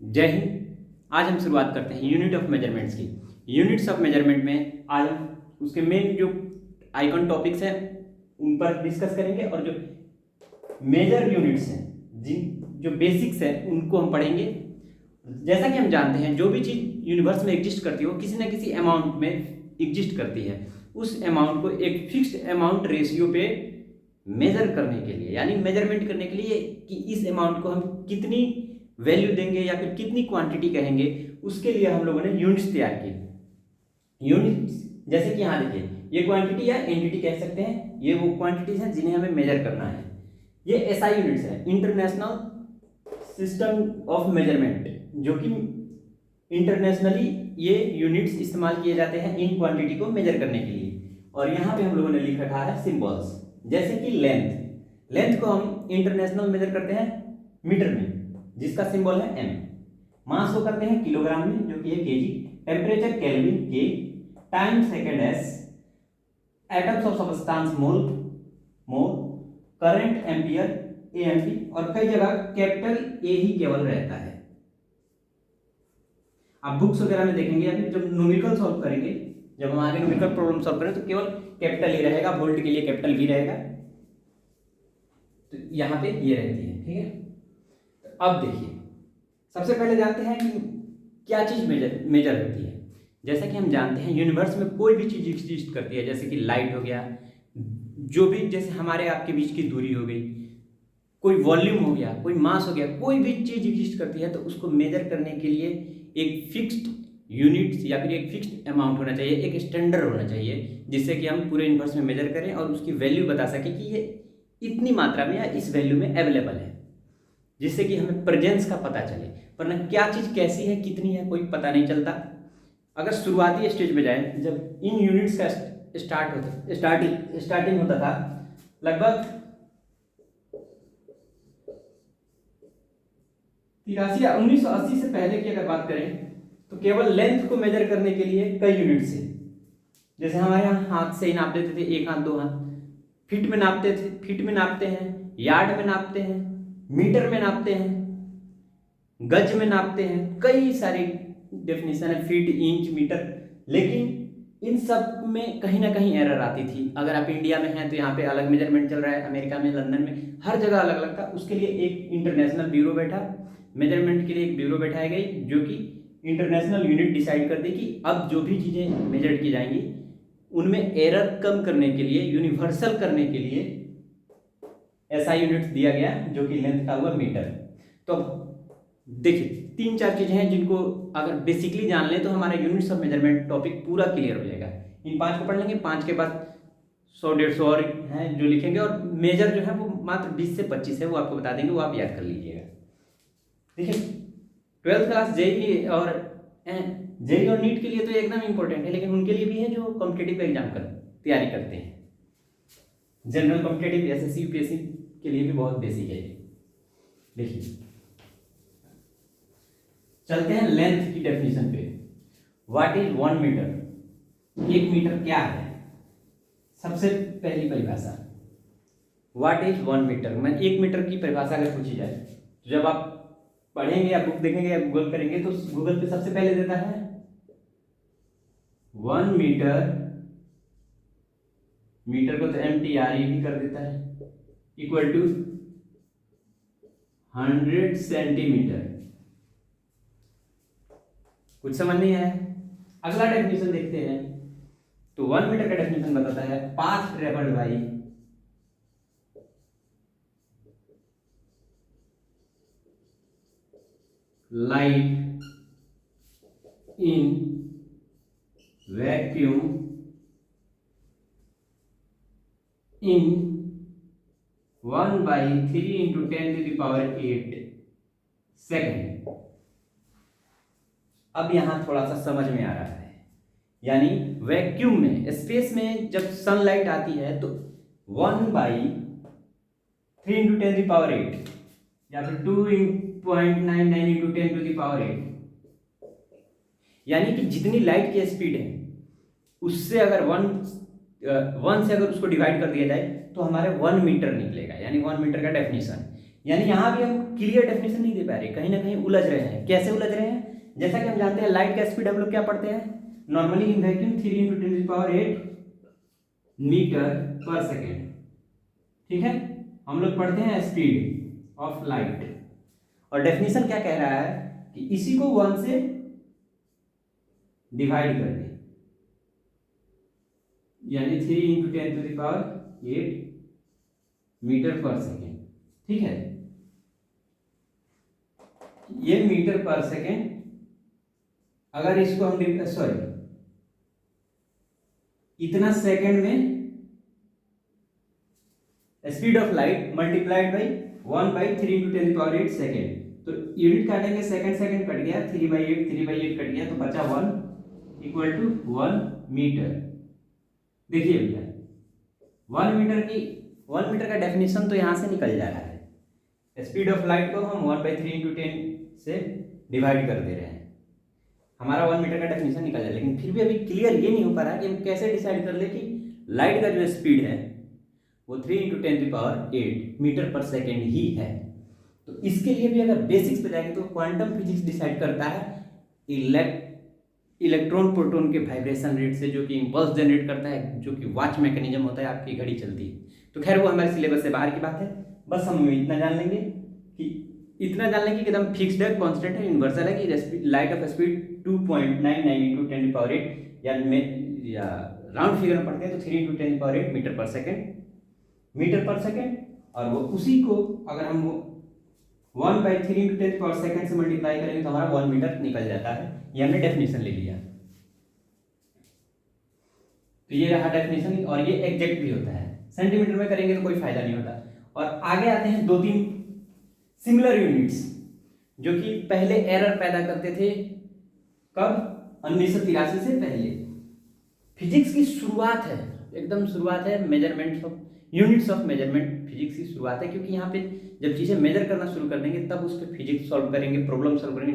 जय हिंद। आज हम शुरुआत करते हैं यूनिट ऑफ मेजरमेंट्स की। यूनिट्स ऑफ मेजरमेंट में आज हम उसके मेन जो आइकन टॉपिक्स हैं उन पर डिस्कस करेंगे और जो मेजर यूनिट्स हैं जिन जो बेसिक्स हैं उनको हम पढ़ेंगे। जैसा कि हम जानते हैं जो भी चीज़ यूनिवर्स में एग्जिस्ट करती है वो किसी न किसी अमाउंट में एग्जिस्ट करती है। उस अमाउंट को एक फिक्स्ड अमाउंट रेशियो पे मेजर करने के लिए यानी मेजरमेंट करने के लिए कि इस अमाउंट को हम कितनी वैल्यू देंगे या फिर कितनी क्वांटिटी कहेंगे, उसके लिए हम लोगों ने यूनिट्स तैयार किए। यूनिट्स जैसे कि यहाँ देखिए, ये क्वांटिटी या एंटिटी कह सकते हैं, ये वो क्वांटिटीज हैं जिन्हें हमें मेजर करना है। ये एसआई यूनिट्स है, इंटरनेशनल सिस्टम ऑफ मेजरमेंट, जो कि इंटरनेशनली ये यूनिट्स इस्तेमाल किए जाते हैं इन क्वांटिटी को मेजर करने के लिए। और यहाँ पे हम लोगों ने लिख रखा है सिंबल्स, जैसे कि लेंथ को हम इंटरनेशनल मेजर करते हैं मीटर में, जिसका सिंबल है एम। मास को करते हैं किलोग्राम में, जो कि है केजी। टेम्परेचर केल्विन के, time second S, atoms of substance mole, current ampere AMP, और कई जगह कैपिटल ए ही केवल रहता है। आप बुक्स वगैरह में देखेंगे या फिर जब न्यूमेरिकल सॉल्व करेंगे, जब हम आगे न्यूमेरिकल प्रॉब्लम सॉल्व करें तो केवल कैपिटल ई रहेगा, वोल्ट के लिए कैपिटल वी रहेगा, तो यहाँ पे ये रहती है। ठीक है, तो अब देखिए, सबसे पहले जानते हैं कि क्या चीज़ मेजर होती है। जैसा कि हम जानते हैं यूनिवर्स में कोई भी चीज़ एग्जिस्ट करती है, जैसे कि लाइट हो गया, जो भी जैसे हमारे आपके बीच की दूरी हो गई, कोई वॉल्यूम हो गया, कोई मास हो गया, कोई भी चीज़ एग्जिस्ट करती है तो उसको मेजर करने के लिए एक फिक्स्ड यूनिट्स या फिर एक फिक्स्ड अमाउंट होना चाहिए, एक स्टैंडर्ड होना चाहिए, जिससे कि हम पूरे यूनिवर्स में मेजर करें और उसकी वैल्यू बता सकें कि ये इतनी मात्रा में या इस वैल्यू में अवेलेबल है, जिससे कि हमें प्रेजेंस का पता चले। वरना क्या चीज़ कैसी है, कितनी है, कोई पता नहीं चलता। अगर शुरुआती स्टेज पे जाए, जब इन यूनिट्स का स्टार्टिंग होता था, लगभग 83 या 1980 से पहले की अगर बात करें तो केवल लेंथ को मेजर करने के लिए कई यूनिट्स हैं। जैसे हमारे यहाँ हाथ से ही नाप देते थे, एक हाथ दो हाथ। फीट में नापते थे, फीट में नापते हैं, यार्ड में नापते हैं, मीटर में नापते हैं, गज में नापते हैं, कई सारी डेफिनेशन है, फीट, इंच, मीटर। लेकिन इन सब में कहीं ना कहीं एरर आती थी। अगर आप इंडिया में हैं तो यहाँ पे अलग मेजरमेंट चल रहा है, अमेरिका में, लंदन में, हर जगह अलग अलग था। उसके लिए एक इंटरनेशनल ब्यूरो बैठा, मेजरमेंट के लिए एक ब्यूरो बैठाई गई, जो कि इंटरनेशनल यूनिट डिसाइड कर दी कि अब जो भी चीज़ें मेजर की जाएंगी उनमें एरर कम करने के लिए, यूनिवर्सल करने के लिए ऐसा यूनिट दिया गया जो कि लेंथ का हुआ मीटर। तो देखिए, 3-4 चीज़ें हैं जिनको अगर बेसिकली जान लें तो हमारा यूनिट्स ऑफ मेजरमेंट टॉपिक पूरा क्लियर हो जाएगा। इन 5 को पढ़ लेंगे, 5 के बाद 100-150 और हैं जो लिखेंगे, और मेजर जो है वो मात्र 20 से 25 है, वो आपको बता देंगे, वो आप याद कर लीजिएगा। देखिए, 12th क्लास जेई और नीट के लिए तो एकदम इंपॉर्टेंट है, लेकिन उनके लिए भी है जो कॉम्पिटेटिव एग्जाम कर तैयारी करते हैं। जनरल कॉम्पिटेटिव, एसएससी, यूपीएससी के लिए भी बहुत बेसिक है। देखिए, चलते हैं लेंथ की डेफिनेशन पे। What is 1 metre? 1 मीटर क्या है? सबसे पहली परिभाषा, व्हाट इज 1 मीटर। मैं 1 मीटर की परिभाषा अगर पूछी जाए तो जब आप पढ़ेंगे या बुक देखेंगे या गूगल करेंगे तो गूगल पे सबसे पहले देता है 1 मीटर, मीटर को तो MTRE भी कर देता है, इक्वल टू 100 सेंटीमीटर। कुछ समझ नहीं आया? अगला डेफिनेशन देखते हैं। तो 1 मीटर का डेफिनेशन बताता है path travelled by light in vacuum in 1/3 × 10⁸ second. अब यहां थोड़ा सा समझ में आ रहा है, यानी वैक्यूम में, स्पेस में जब सनलाइट आती है तो 1/3 × 10⁸ या फिर 2.99 × 10⁸, यानी कि जितनी लाइट की स्पीड है उससे अगर 1 से अगर उसको डिवाइड कर दिया जाए तो हमारे 1 मीटर निकलेगा, यानी 1 मीटर का डेफिनेशन। यानी यहाँ भी हम क्लियर डेफिनेशन नहीं दे पा रहे, कहीं ना कहीं उलझ रहे हैं। कैसे उलझ रहे हैं? जैसा कि हम जानते हैं लाइट का स्पीड हम लोग क्या पढ़ते हैं नॉर्मली इन वैक्यूम 3 × 10⁸ मीटर पर सेकेंड। ठीक है, हम लोग पढ़ते हैं स्पीड ऑफ लाइट, और डेफिनेशन क्या कह रहा है कि इसी को 1 से डिवाइड कर दें, यानी 3 × 10⁸ मीटर पर सेकेंड। ठीक है, ये मीटर पर सेकेंड, अगर इसको हम इतना सेकेंड में speed of light multiplied by 1/3 × 10⁸ second, तो यूनिट काटेंगे सेकेंड, सेकेंड कट गया 3/8, 3/8 कट गया तो बचा 1 = 1 मीटर। देखिए भैया 1 मीटर का डेफिनेशन तो यहाँ से निकल जा रहा है। स्पीड ऑफ लाइट को हम 1/3 × 10 से डिवाइड कर दे रहे हैं, हमारा 1 मीटर का डेफिनेशन निकल जाए। लेकिन फिर भी अभी क्लियर ये नहीं हो पा रहा कि हम कैसे डिसाइड कर ले कि लाइट का जो स्पीड है वो 3 × 10⁸ मीटर पर सेकेंड ही है। तो इसके लिए भी अगर बेसिक्स पे जाएंगे तो क्वांटम फिजिक्स डिसाइड करता है इलेक्ट्रॉन प्रोटॉन के वाइब्रेशन रेट से, जो कि इम्पल्स जनरेट करता है, जो कि वॉच मैकेनिज्म होता है, आपकी घड़ी चलती है। तो खैर वो हमारे सिलेबस से बाहर की बात है, बस हम इतना जान लेंगे कि एकदम फिक्स्ड है, कांस्टेंट है, यूनिवर्सल है कि लाइट ऑफ स्पीड 2.99 × 10⁸, या राउंड फिगर में पढ़ते हैं तो 3 × 10⁸ मीटर पर सेकेंड, और वो उसी को अगर हम 1/3 × 10⁻² से मल्टीप्लाई करेंगे तो हमारा 1 मीटर निकल जाता है। ये हमने डेफिनेशन ले लिया, तो ये रहा डेफिनेशन, और ये एग्जैक्ट भी होता है। सेंटीमीटर में करेंगे तो कोई फायदा नहीं होता। और आगे आते हैं 2-3 सिमिलर यूनिट्स जो कि पहले एरर पैदा करते थे। कब? 1983 से पहले। फिजिक्स की शुरुआत है, एकदम शुरुआत है, measurements of units of measurement physics की शुरुआत है, क्योंकि यहाँ पे जब चीज़ें मेजर करना शुरू कर देंगे तब उस पर फिजिक्स सॉल्व करेंगे, प्रॉब्लम सॉल्व करेंगे,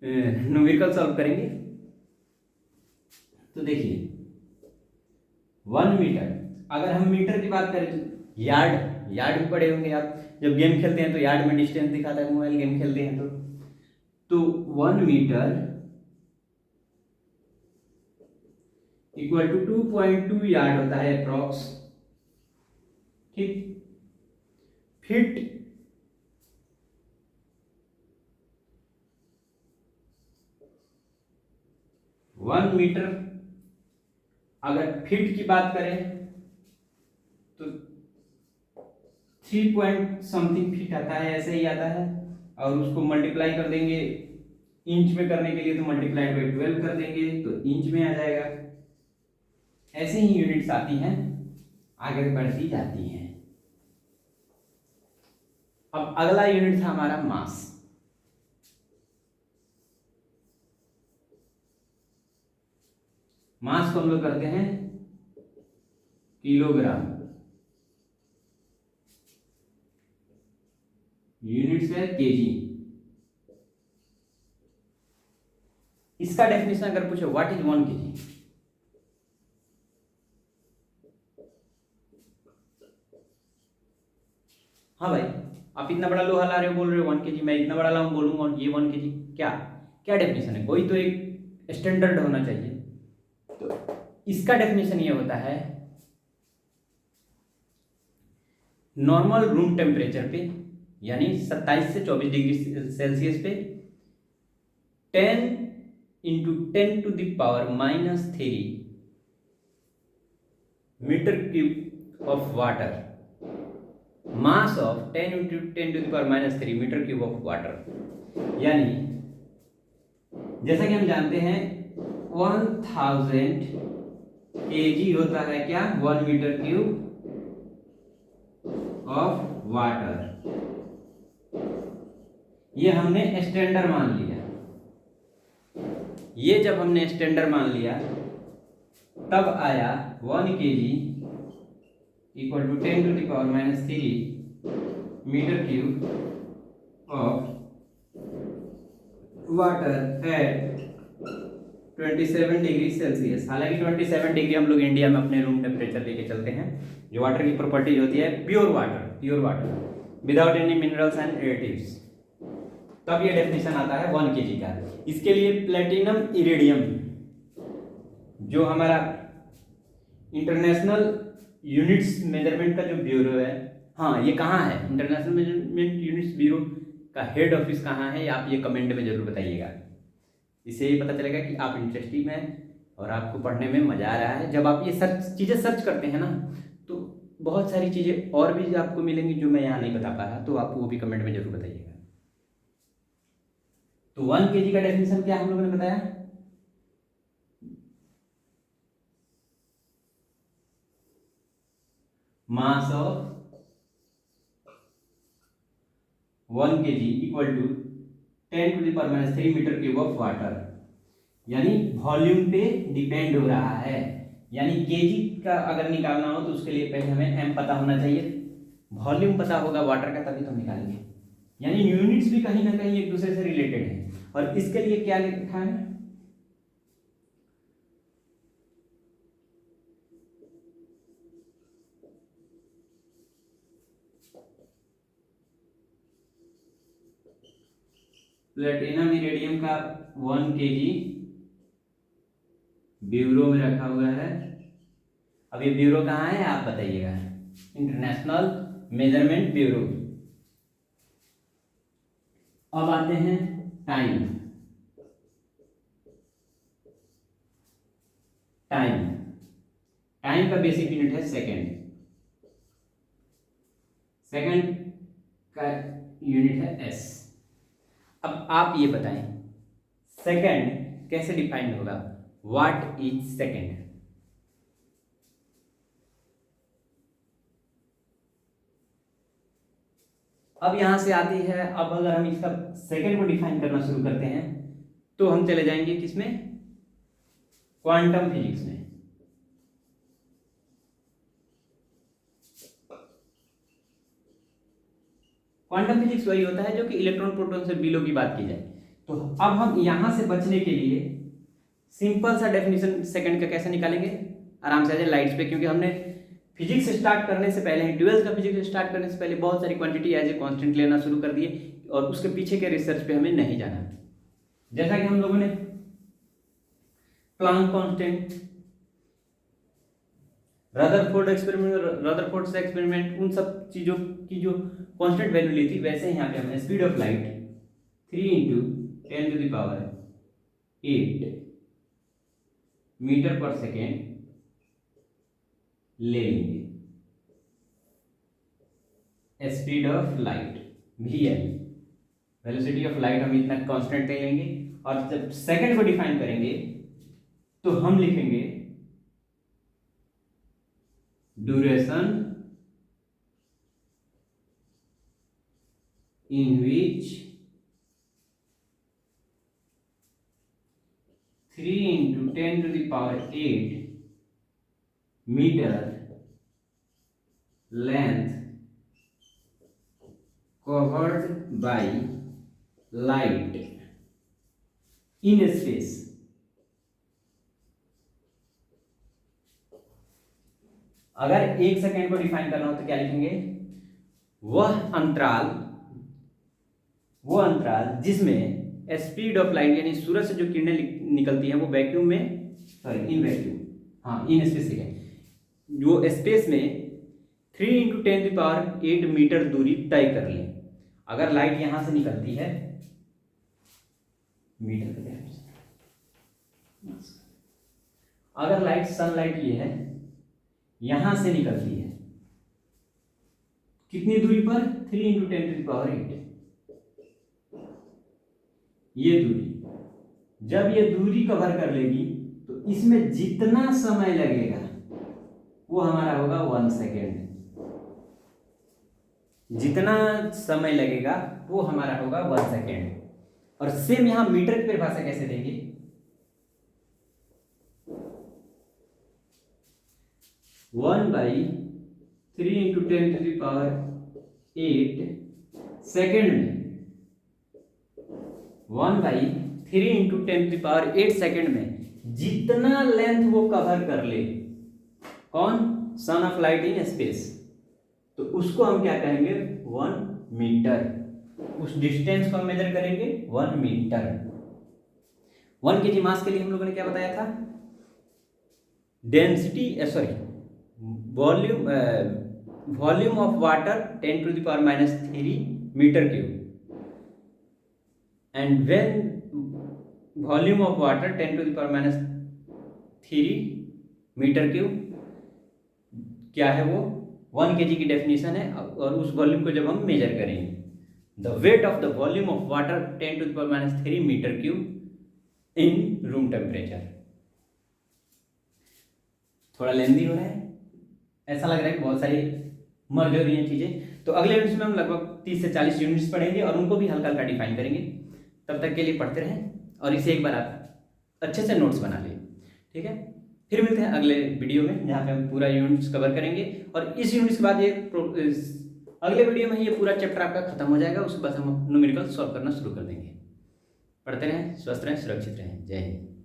न्यूमेरिकल सॉल्व करेंगे। तो देखिए 1 मीटर, अगर हम मीटर की बात करें तो यार्ड भी पढ़े होंगे आप, जब गेम खेलते हैं तो यार्ड में डिस्टेंस दिखाता है, मोबाइल गेम खेलते हैं तो 1 मीटर = 2.2 यार्ड होता है अप्रॉक्स। ठीक, फीट 1 मीटर, अगर फीट की बात करें तो 3 पॉइंट समथिंग फीट आता है, ऐसे ही आता है, और उसको मल्टीप्लाई कर देंगे इंच में करने के लिए तो मल्टीप्लाइड बाई 12 कर देंगे तो इंच में आ जाएगा। ऐसे ही यूनिट्स आती हैं, आगे बढ़ती जाती हैं। अब अगला यूनिट था हमारा मास। मास को हम लोग करते हैं किलोग्राम, यूनिट्स है केजी। इसका डेफिनेशन अगर पूछो व्हाट इज 1 kg, हाँ भाई आप इतना बड़ा लोहा ला रहे हो, बोल रहे हो 1 kg, मैं इतना बड़ा लाऊं बोलूंगा ये 1 kg, क्या क्या डेफिनेशन है? कोई तो एक स्टैंडर्ड होना चाहिए। तो इसका डेफिनेशन ये होता है नॉर्मल रूम टेम्परेचर पे, यानी 27 से 24 डिग्री सेल्सियस पे 10 × 10⁻³ metre cube of water, mass of 10 × 10⁻³ metre cube of water. यानी जैसा कि हम जानते हैं 1000 kg होता है क्या? 1 मीटर क्यूब ऑफ वाटर। ये हमने स्टैंडर्ड मान लिया। ये जब हमने स्टैंडर्ड मान लिया तब आया 1 kg = 10⁻³ metre cube of water at 27 degree Celsius. हालांकि 27 डिग्री हम लोग इंडिया में अपने रूम टेम्परेचर लेके चलते हैं। जो वाटर की प्रॉपर्टीज होती है pure water without any minerals and additives. तब ये डेफिनेशन आता है 1 kg का। इसके लिए प्लेटिनम इरिडियम जो हमारा इंटरनेशनल यूनिट्स मेजरमेंट का जो ब्यूरो है, हाँ ये कहाँ है, इंटरनेशनल मेजरमेंट यूनिट्स ब्यूरो का हेड ऑफिस कहाँ है, आप ये कमेंट में जरूर बताइएगा। इससे ये पता चलेगा कि आप इंटरेस्टिंग हैं और आपको पढ़ने में मज़ा आ रहा है। जब आप ये चीज़ें सर्च करते हैं ना, तो बहुत सारी चीज़ें और भी आपको मिलेंगी जो मैं यहाँ नहीं बता पा रहा, तो आप वो भी कमेंट में जरूर बताइएगा। तो 1 kg का डेफिनेशन क्या हम लोगों ने बताया, mass of 1 kg equal to 10⁻³ metre cube of water, यानी वॉल्यूम पे डिपेंड हो रहा है। यानी केजी का अगर निकालना हो तो उसके लिए पहले हमें एम पता होना चाहिए, वॉल्यूम पता होगा वाटर का, तभी तो हम निकालेंगे। यानी यूनिट्स भी कहीं ना कहीं एक दूसरे से रिलेटेड है। और इसके लिए क्या लिखा है, प्लेटिनम इरिडियम का 1 kg ब्यूरो में रखा हुआ है। अब ये ब्यूरो कहाँ है आप बताइएगा, इंटरनेशनल मेजरमेंट ब्यूरो। अब आते हैं टाइम। टाइम का बेसिक यूनिट है सेकंड। सेकंड का यूनिट है एस। अब आप ये बताएं सेकंड कैसे डिफाइन होगा, व्हाट इज सेकंड। अब यहां से आती है, अब अगर हम इसका सेकंड को डिफाइन करना शुरू करते हैं तो हम चले जाएंगे किसमें, क्वांटम फिजिक्स में। क्वांटम फिजिक्स वही होता है जो कि इलेक्ट्रॉन प्रोटॉन से बिलो की बात की जाए। तो अब हम यहां से बचने के लिए सिंपल सा डेफिनेशन सेकंड का कैसे निकालेंगे, आराम से आ जाए लाइट्स पे, क्योंकि हमने फिजिक्स स्टार्ट करने से पहले, 12th का फिजिक्स स्टार्ट करने से पहले बहुत सारी क्वांटिटी एज ए कांस्टेंट लेना शुरू कर दिए और उसके पीछे के रिसर्च पे हमें नहीं जाना। जैसा कि हम लोगों ने प्लांक कांस्टेंट, रदरफोर्ड एक्सपेरिमेंट, उन सब चीज़ों की जो कांस्टेंट वैल्यू ली थी, वैसे यहाँ पे हमने स्पीड ऑफ लाइट 3 × 10⁸ मीटर पर सेकेंड ले लेंगे। Speed of light VL, velocity of light हम इतना कांस्टेंट ले लेंगे। और जब सेकंड को डिफाइन करेंगे तो हम लिखेंगे duration in which 3 × 10⁸ meter length covered by light in space। अगर 1 सेकेंड को डिफाइन करना हो तो क्या लिखेंगे, वह अंतराल जिसमें स्पीड ऑफ लाइट यानी सूरज से जो किरणें निकलती हैं वो वैक्यूम में, इन वैक्यूम, हाँ इन स्पेस है, जो स्पेस में 3 × 10⁸ मीटर दूरी तय कर ले। अगर लाइट यहां से निकलती है, मीटर का क्या, अगर लाइट सनलाइट ये है यहां से निकलती है कितनी दूरी पर, 3 × 10⁸, ये दूरी, जब ये दूरी कवर कर लेगी तो इसमें जितना समय लगेगा वो हमारा होगा 1 सेकेंड। जितना समय लगेगा वो हमारा होगा 1 सेकेंड। और सेम यहां मीटर की परिभाषा कैसे देंगे, 1/3 × 10⁸ सेकेंड में, 1/3 × 10⁸ सेकेंड में जितना लेंथ वो कवर कर ले, कौन, son of light in space, तो उसको हम क्या कहेंगे, 1 मीटर। उस डिस्टेंस को हम मेजर करेंगे 1 मीटर। 1 kg मास के लिए हम लोगों ने क्या बताया था, density sorry volume of water 10⁻³ metre cube, and when volume of water 10⁻³ metre cube क्या है वो 1 kg की डेफिनेशन है। और उस वॉल्यूम को जब हम मेजर करेंगे, the weight of the volume of water 10⁻³ metre cube in room temperature. थोड़ा लेंदी हो रहा है, ऐसा लग रहा है कि बहुत सारी मर्ज हो रही हैं चीज़ें। तो अगले यूनिट्स में हम लगभग 30 से 40 यूनिट्स पढ़ेंगे और उनको भी हल्का हल्का डिफाइन करेंगे। तब तक के लिए पढ़ते रहें और इसे एक बार आप अच्छे से नोट्स बना लें, ठीक है। फिर मिलते हैं अगले वीडियो में जहाँ पे हम पूरा यूनिट्स कवर करेंगे। और इस यूनिट्स के बाद अगले वीडियो में ये पूरा चैप्टर आपका खत्म हो जाएगा। उसके बाद हम न्यूमेरिकल सॉल्व करना शुरू कर देंगे। पढ़ते रहें, स्वस्थ रहें, सुरक्षित रहें। जय हिंद।